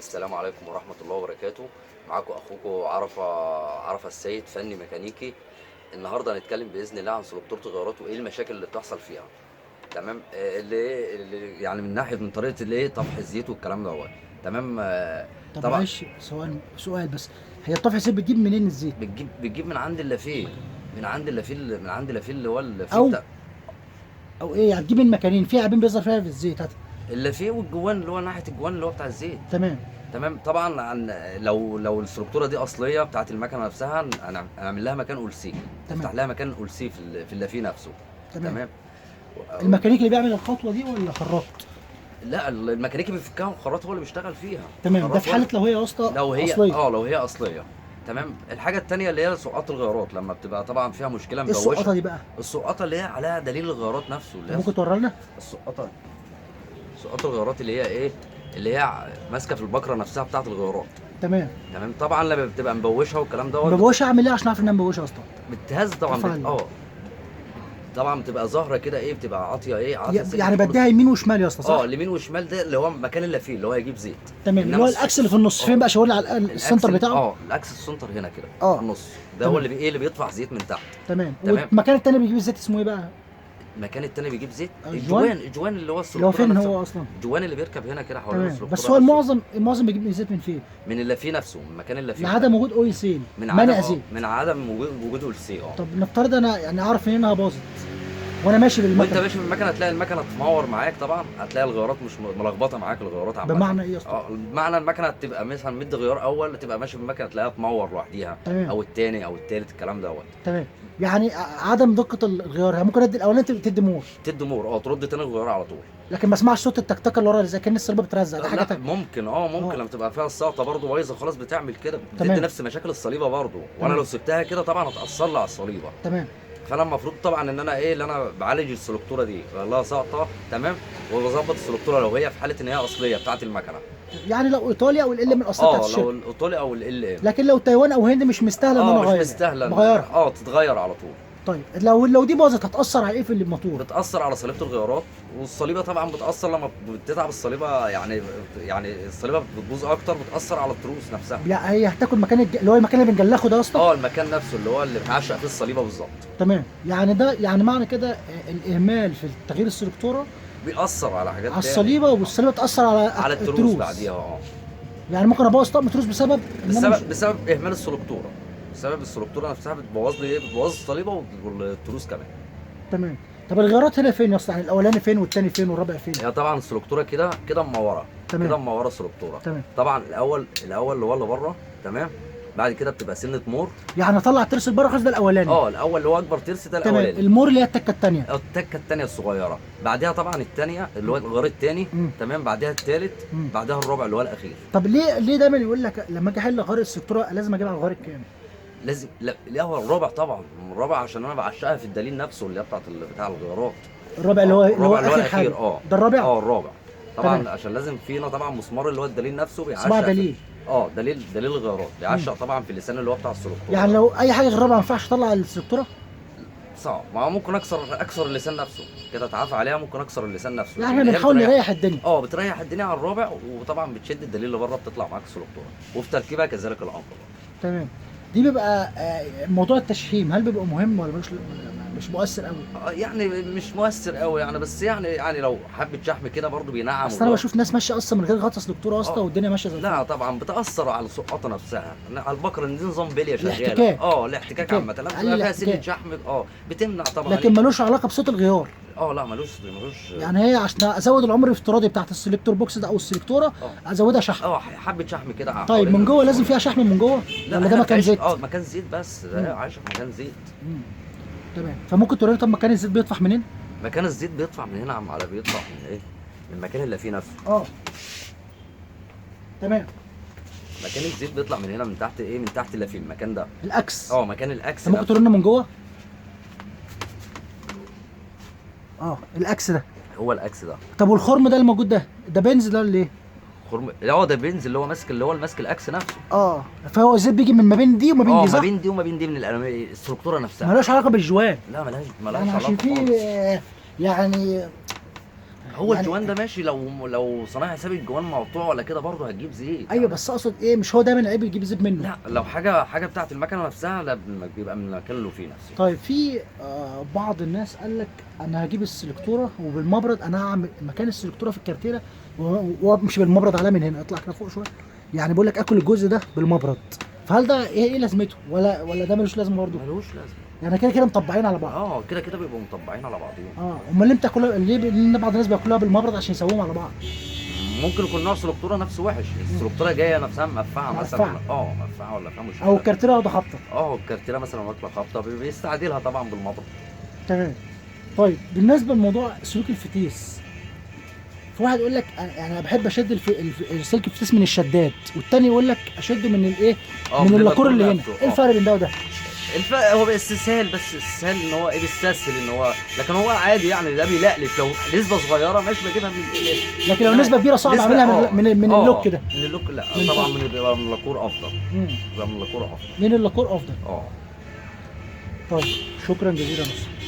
السلام عليكم ورحمة الله وبركاته. معاكم أخوكم عرفة السيد، فني ميكانيكي. النهاردة هنتكلم بإذن الله عن سلكتورة الغيارات وإيه المشاكل اللي بتحصل فيها. تمام. اللي يعني من ناحية من طريقة طفح الزيت والكلام دوت. تمام. طب طبعا معلش سؤال بس. هي الطفح الزيت بتجيب منين الزيت؟ بتجيب من عند اللافيه، من عند اللافيه اللي هو اللافيه او بتاع او ايه يعني، تجيب من مكانين في عيبين بيظهر فيها في الزيت اللافيه والجوان اللي هو ناحية الجوان اللي هو بتاع الزيت. تمام. تمام. طبعا لو الستركتوره دي اصليه بتاعت المكنه نفسها، هنعمل لها مكان اولسي، تمام. نفتح لها مكان اولسي في اللافيه نفسه. تمام. تمام. الميكانيكي اللي بيعمل الخطوه دي ولا خراط؟ لا، الميكانيكي بيفكها والخراط هو اللي بيشتغل فيها. تمام، ده الخراط في هو حاله لو هي يا اسطى اصليه. لو هي اصليه. تمام. الحاجه التانية اللي هي سقاط الغيارات، لما بتبقى طبعا فيها مشكله ايه السقطه مبوشه. دي بقى؟ السقاطه اللي هي عليها دليل الغيارات نفسه، اللي هي ممكن توري لنا؟ السقاطه سقاط الغيارات اللي هي اللي هي ماسكه في البكره نفسها بتاعت الغيارات. تمام. تمام. طبعا لما بتبقى مبوشه والكلام دوت مبوشه اعمل ايه عشان اعرف انها مبوشه اصلا؟ بتهز طبعا طبعا بتبقى ظاهره كده، بتبقى عاطيه يعني بديها يمين وشمال يا اسطى، صح؟ اليمين والشمال ده اللي هو مكان اللافيه اللي هو هيجيب زيت. تمام، اللي هو الاكس اللي في النص فين بقى؟ شاور لي على السنتر بتاعه. الاكس السنتر هنا كده في النص ده هو اللي بيطفح زيت من تحت. تمام. والمكان التاني بيجيب الزيت اسمه ايه بقى؟ المكان التاني بيجيب زيت الجوان اللي هو اللي هو فين هو اصلا؟ الجوان اللي بيركب هنا كده حوالين السلكتوره. بس هو المعظم بيجيب الزيت من فين؟ من اللافيه نفسه، من مكان اللافيه، لعدم وجود اويل سيل، منع زيت، من عدم وجود السي. طب نفترض انا يعني اعرف منين انها باظت وانا ماشي بالمكنه؟ وانت ماشي بالمكنه هتلاقي المكنه تمور معاك، طبعا هتلاقي الغيارات مش ملخبطه معاك، الغيارات عامه. بمعنى ايه اصلا؟ بمعنى المكنه تبقى مثلا مد غيار اول، تبقى ماشي بالمكنه تلاقيها تمور لوحديها. تمام. او الثاني او الثالث الكلام دوت. تمام. يعني عدم دقه الغيار، ممكن ادي الاولاني تدي مور، ترد تاني الغيار على طول. لكن ما اسمعش صوت التكتكه اللي ورا زي كان السلبه بترزق، ده حاجه تانيه. ممكن لما تبقى فيها الساقطه برضه بايظه خلاص بتعمل كده، بتدي تمام. نفس مشاكل الصليبه برضه، وانا لو سبتها كده طبعا هتاثر لي على الصليبه. تمام. فانا المفروض طبعا ان انا اللي انا بعالج السلكتوره دي لها سقطه. تمام. وبظبط السلكتوره لو هي في حاله ان هي اصليه بتاعه المكنه. يعني لو ايطاليا او ال من الاصليه بتاعت الشركه. لو الايطالي او ال لكن لو تايوان او هند مش مستاهله ان انا اغير، مش مستاهله بغيرها. تتغير على طول. طيب لو دي باظت هتاثر على ايه في الموتور؟ بتاثر على صليبه الغيارات، والصليبه طبعا بتاثر لما بتتعب الصليبه، يعني الصليبه بتبوظ اكتر، بتاثر على التروس نفسها. يعني هي هتاكل مكان اللي هو المكان اللي بنجلخه ده اصلا؟ المكان نفسه اللي هو اللي بتعشق فيه الصليبه بالظبط. تمام. يعني ده يعني معنى كده الاهمال في تغيير السلكتوره بيأثر على حاجات على الصليبه، والصليبه تاثر على التروس بعديها. يعني ممكن ابوظ طقم تروس بسبب اهمال السلكتوره. بسبب السلكتوره نفسها بتبوظ لي بتبوظ الصليبه والتروس كمان. تمام. طب الغيارات هنا فين يا اسطى؟ يعني الاولاني فين والثاني فين والرابع فين؟ هي طبعا السلكتوره كده منوره. تمام. كده منوره السلكتوره. تمام. طبعا الاول اللي هو اللي بره. تمام. بعد كده بتبقى سنه مور. يعني اطلع الترس اللي بره خالص ده الاولاني. الاول اللي هو اكبر ترس ده تمام. الاولاني. المور اللي هي التكه الثانيه. التكه الثانيه الصغيره، بعدها طبعا الثانيه اللي هو الغيار الثاني. تمام. بعدها الثالث. بعدها الرابع اللي هو الاخير. طب ليه دايما يقول لك لما اجي احل غيار السلكتوره لازم اجيب على الغيار الكام؟ لازم. لا هو الرابع طبعا، الرابع عشان انا بعشقها في الدليل نفسه اللي هي بتاع الغيارات. الرابع اللي هو اخر حاجه. ده الرابع. الرابع طبعا. تمام. عشان لازم فينا طبعا مسمار اللي هو الدليل نفسه بيعشق. اسمها دليل. دليل الغيارات بيعشق طبعا في اللسان اللي هو بتاع السلكتوره. يعني لو اي حاجه غير الرابع ما ينفعش اطلع السلكتوره؟ صعب. ما هو ممكن اكسر اللسان نفسه كده، اتعافى عليها، ممكن اكسر اللسان نفسه. يعني احنا بنحاول نريح الدنيا. بتريح الدنيا على الرابع، وطبعا بتشد الدليل اللي بره بتطلع معاك السلكتوره، وفي تركيبها كذلك الامر. تمام. دي بيبقى موضوع التشحيم هل بيبقى مهم ولا مش مؤثر قوي؟ يعني مش مؤثر قوي يعني، بس يعني لو حبه شحم كده برضو بينعم. اصل انا بشوف ناس ماشيه اصلا من غير غطا سلكتوره اصلا والدنيا ماشيه زي لا طبعا بتاثر على السقاطه نفسها، على البكره ان دي نظام بليه شغاله. الاحتكاك. الاحتكاك عامه لما تبقى فيها سنه شحم بتمنع طبعا. لكن ملوش علاقه بصوت الغيار. لا ملوش. يعني هي عشان ازود العمر الافتراضي بتاعت السلكتور بوكس ده او السلكتوره ازودها شحم. حبه شحم كده. طيب من جوه لازم فيها شحم من جوه ولا ده مكان زيت؟ مكان زيت بس، ده عايشه في مكان زيت. تمام. فممكن تقول لي طب مكان الزيت بيطفح منين؟ مكان الزيت بيطفح من هنا على بيطلع من ايه؟ من المكان اللي فيه نفسه. تمام. مكان الزيت بيطلع من هنا، من تحت من تحت اللي فيه المكان ده الاكس. مكان الاكس. ممكن تقول لنا من جوه؟ الاكس ده هو الاكس ده. طب والخرم ده الموجود ده بنز ده ولا ايه؟ خرم. ده بنز اللي هو ماسك الاكس نفسه. فهو الزيت بيجي من ما بين دي وما بين دي، صح؟ ما بين دي وما بين دي من الستركتوره نفسها. ملهاش علاقه بالجوان. لا ملهاش يعني علاقه عشان في يعني هو يعني الجوان ده ماشي، لو صنايعي ساب الجوان مقطوع ولا كده برضه هتجيب زيت. ايوه بس اقصد ايه، مش هو دايما العيب يجيب زيت منه. لا لو حاجه بتاعت المكنه نفسها، لا بيبقى من المكان اللي فيه نفسه. طيب في بعض الناس قال لك انا هجيب السلكتوره وبالمبرد انا هعمل مكان السلكتوره في الكارتيره، ومش بالمبرد عليها من هنا، اطلع كده فوق شويه، يعني بيقول لك اكل الجزء ده بالمبرد. فهل ده ايه لازمته، ولا ده ملوش لازمه برضه؟ ملوش لازمه. يعني كده كده مطبعين على بعض. كده كده بيبقوا مطبعين على بعضهم. امال ليه بتاكلها، ليه بعض الناس بياكلوها بالمبرد عشان يسووهم على بعض؟ ممكن يكون نوع سلكتوره نفسه وحش، السلكتوره جايه نفسها مقفعه مثلا. مقفعه ولا فيها مشكله. او الكارتيره واخده خبطه. الكارتيره مثلا واكله خبطه، بيستعدلها طبعا بالمضرب. تمام. طيب بالنسبه لموضوع سلوك الفتيس، في واحد يقول لك يعني انا بحب اشد سلك الفتيس من الشداد، والتاني يقول لك اشده من الايه، من اللاكور اللي هنا. ايه الفرق بين ده وده؟ الفرق هو باستسهال، بس استسهال ان هو بيستسهل ان هو، لكن هو عادي يعني، ده بيلقلف لو نسبه صغيره ماشي بجيبها من لكن لو نسبه كبيره صعب اعملها من اللوك ده. من اللوك لا طبعا، بيبقى من اللاكور افضل. بيبقى من اللاكور افضل. من اللاكور افضل. اه. طيب شكرا جزيلا يا مصر.